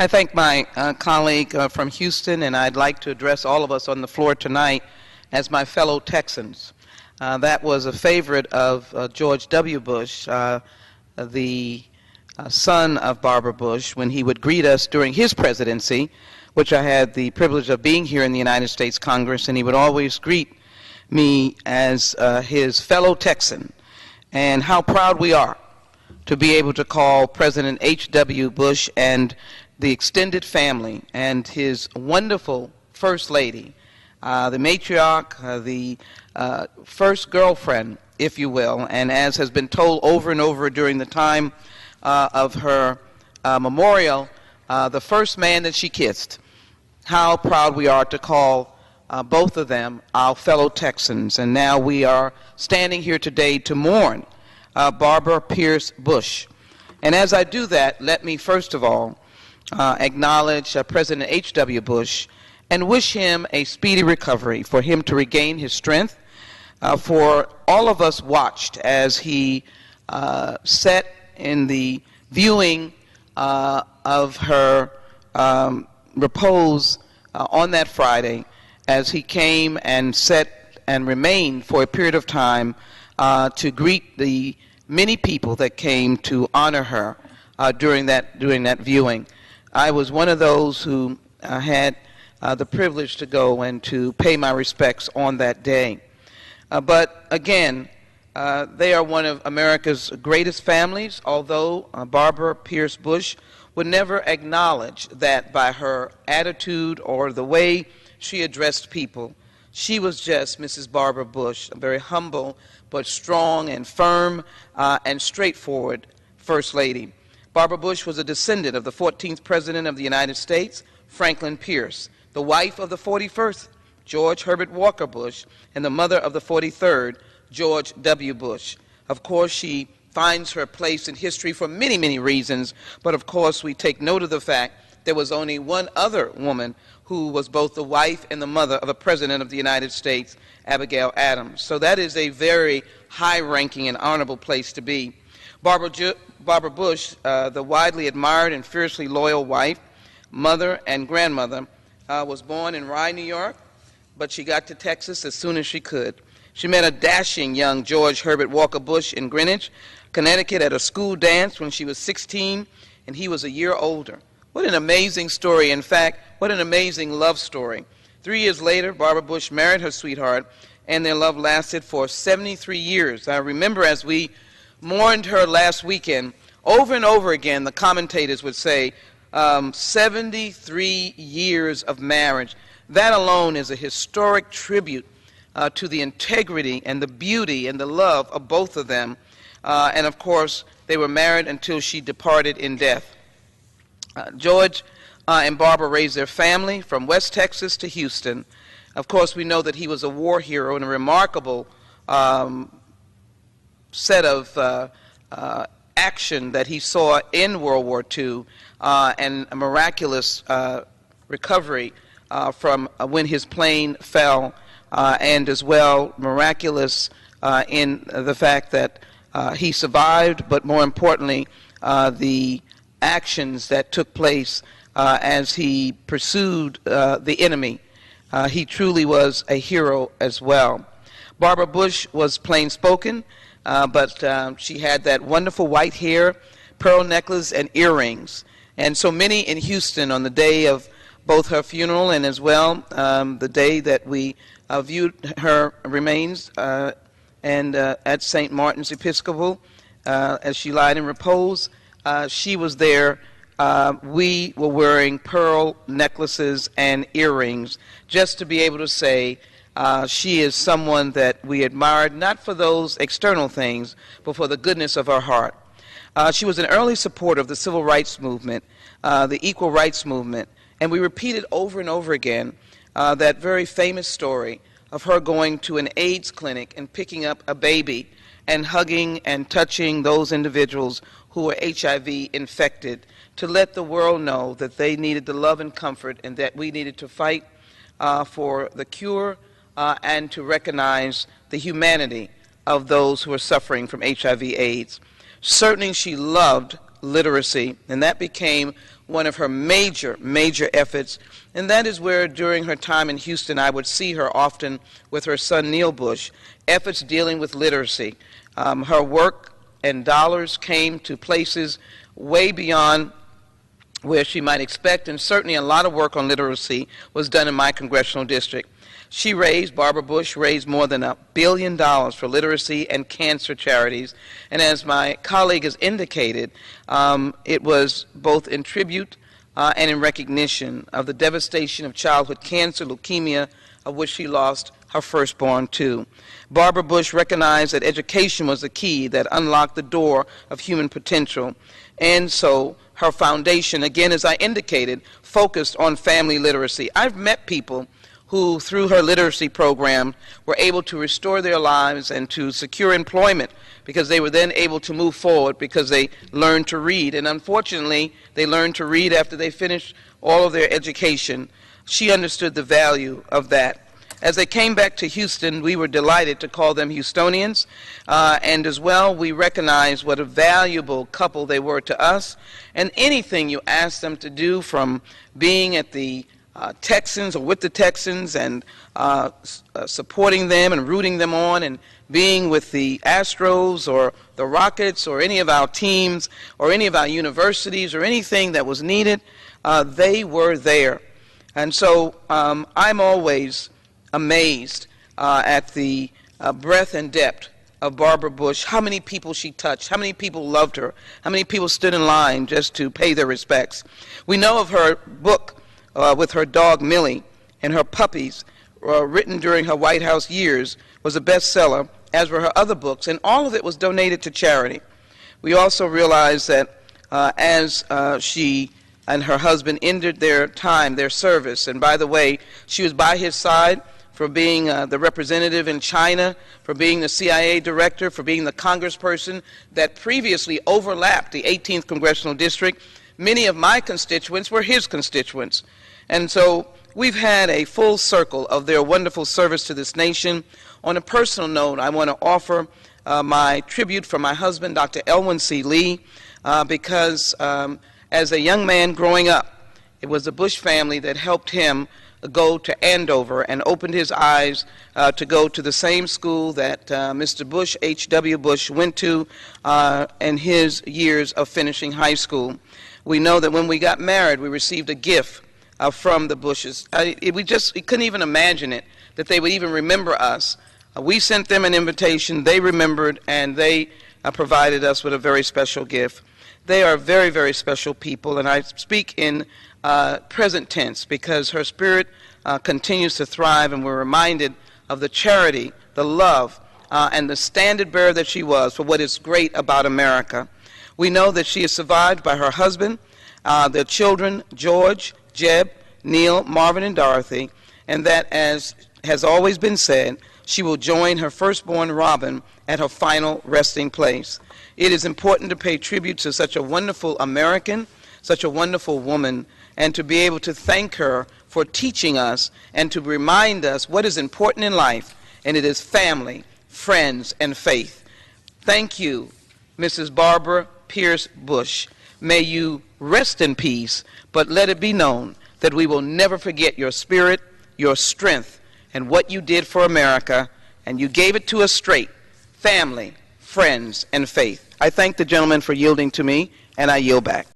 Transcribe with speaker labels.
Speaker 1: I thank my colleague from Houston, and I'd like to address all of us on the floor tonight as my fellow Texans. That was a favorite of George W. Bush, the son of Barbara Bush, when he would greet us during his presidency, which I had the privilege of being here in the United States Congress, and he would always greet me as his fellow Texan, and how proud we are to be able to call President H.W. Bush and the extended family and his wonderful First Lady, the matriarch, the first girlfriend, if you will, and as has been told over and over during the time of her memorial, the first man that she kissed. How proud we are to call both of them our fellow Texans. And now we are standing here today to mourn Barbara Pierce Bush. And as I do that, let me first of all acknowledge President H.W. Bush and wish him a speedy recovery, for him to regain his strength. For all of us watched as he sat in the viewing of her repose on that Friday, as he came and sat and remained for a period of time to greet the many people that came to honor her during that viewing. I was one of those who had the privilege to go and to pay my respects on that day. But again, they are one of America's greatest families, although Barbara Pierce Bush would never acknowledge that by her attitude or the way she addressed people. She was just Mrs. Barbara Bush, a very humble but strong and firm and straightforward First Lady. Barbara Bush was a descendant of the 14th President of the United States, Franklin Pierce, the wife of the 41st, George Herbert Walker Bush, and the mother of the 43rd, George W. Bush. Of course, she finds her place in history for many, many reasons, but of course we take note of the fact there was only one other woman who was both the wife and the mother of a President of the United States, Abigail Adams. So that is a very high-ranking and honorable place to be. Barbara Bush, the widely admired and fiercely loyal wife, mother, and grandmother, was born in Rye, New York, but she got to Texas as soon as she could. She met a dashing young George Herbert Walker Bush in Greenwich, Connecticut, at a school dance when she was 16, and he was a year older. What an amazing story. In fact, what an amazing love story. 3 years later, Barbara Bush married her sweetheart, and their love lasted for 73 years. I remember as we mourned her last weekend, over and over again, the commentators would say, 73 years of marriage. That alone is a historic tribute to the integrity and the beauty and the love of both of them. And of course, they were married until she departed in death. George and Barbara raised their family from West Texas to Houston. Of course, we know that he was a war hero and a remarkable set of action that he saw in World War II, and a miraculous recovery from when his plane fell, and as well miraculous in the fact that he survived, but more importantly, the actions that took place as he pursued the enemy. He truly was a hero as well. Barbara Bush was plain-spoken, but she had that wonderful white hair, pearl necklace, and earrings. And so many in Houston, on the day of both her funeral and as well the day that we viewed her remains and at St. Martin's Episcopal, as she lied in repose, she was there. We were wearing pearl necklaces and earrings just to be able to say she is someone that we admired, not for those external things, but for the goodness of her heart. She was an early supporter of the civil rights movement, the equal rights movement, and we repeated over and over again that very famous story of her going to an AIDS clinic and picking up a baby and hugging and touching those individuals who were HIV infected, to let the world know that they needed the love and comfort, and that we needed to fight for the cure and to recognize the humanity of those who are suffering from HIV/AIDS. Certainly she loved literacy, and that became one of her major efforts, and that is where during her time in Houston I would see her often with her son Neil Bush, efforts dealing with literacy. Her work and dollars came to places way beyond where she might expect, and certainly a lot of work on literacy was done in my congressional district. Barbara Bush raised more than $1 billion for literacy and cancer charities, and as my colleague has indicated, it was both in tribute and in recognition of the devastation of childhood cancer, leukemia, of which she lost her firstborn to. Barbara Bush recognized that education was the key that unlocked the door of human potential, and so her foundation, again, as I indicated, focused on family literacy. I've met people who, through her literacy program, were able to restore their lives and to secure employment because they were then able to move forward because they learned to read. And unfortunately, they learned to read after they finished all of their education. She understood the value of that. As they came back to Houston, we were delighted to call them Houstonians, and as well, we recognized what a valuable couple they were to us, and anything you asked them to do, from being at the Texans or with the Texans and supporting them and rooting them on, and being with the Astros or the Rockets or any of our teams or any of our universities or anything that was needed, they were there. And so I'm always amazed at the breadth and depth of Barbara Bush, how many people she touched, how many people loved her, how many people stood in line just to pay their respects. We know of her book with her dog Millie and her puppies, written during her White House years, was a bestseller, as were her other books, and all of it was donated to charity. We also realize that as she and her husband ended their time, their service, and by the way, she was by his side for being the representative in China, for being the CIA director, for being the congressperson that previously overlapped the 18th Congressional District. Many of my constituents were his constituents. And so we've had a full circle of their wonderful service to this nation. On a personal note, I want to offer my tribute for my husband, Dr. Elwin C. Lee, because as a young man growing up, it was the Bush family that helped him go to Andover and opened his eyes to go to the same school that Mr. Bush, H.W. Bush, went to in his years of finishing high school. We know that when we got married, we received a gift from the Bushes. We couldn't even imagine it, that they would even remember us. We sent them an invitation, they remembered, and they provided us with a very special gift. They are very, very special people, and I speak in present tense because her spirit continues to thrive, and we're reminded of the charity, the love, and the standard bearer that she was for what is great about America. We know that she is survived by her husband, their children, George, Jeb, Neil, Marvin, and Dorothy, and that, as has always been said, she will join her firstborn, Robin, at her final resting place. It is important to pay tribute to such a wonderful American, such a wonderful woman, and to be able to thank her for teaching us and to remind us what is important in life, and it is family, friends, and faith. Thank you, Mrs. Barbara Pierce Bush. May you rest in peace, but let it be known that we will never forget your spirit, your strength, and what you did for America, and you gave it to us straight: family, friends, and faith. I thank the gentleman for yielding to me, and I yield back.